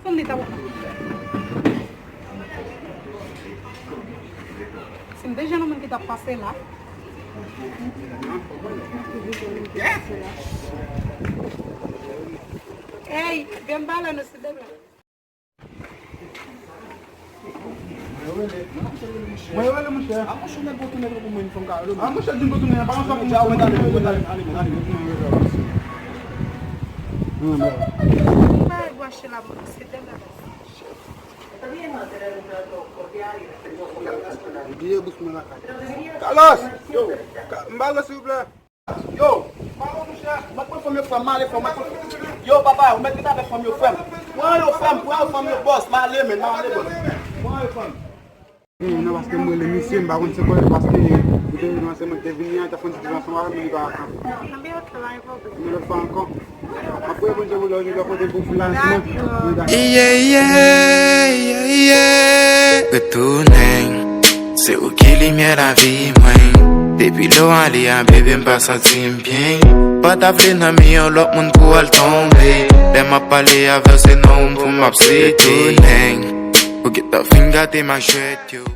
Onde tá o... Sim, deixa no que tá passando lá. Ei, vem bala no cinema. Moi wala mo siya. Ako siya nagbuto na ko mo yung kaalo. Ako siya din buto na. Baka sa kung jaw madali. Vai guasci la cinema. Dia bus melaka. Carlos, yo, mbala s'il vous plaît. Yo, mbala mo siya. Magpon from your family from my. Yo papa, make it from your fam. Where your from your boss, my lemon, my boss. Where you from? Non parce que moi l'émission ba on se quoi parce que vous devez nous enseigner de venir à fond de façon à me dire après. Nous le faisons encore. Après bon je vous le dire pour des bouffes là. Returning, c'est où qui lumière la vie moi. Depuis l'eau allé un bébé me passe un team bien. Pas d'appeler n'a mis un lot mon pour le tomber. Elle m'a parlé avec ses noms pour m'absiter. Get the finger, they my shirt, you.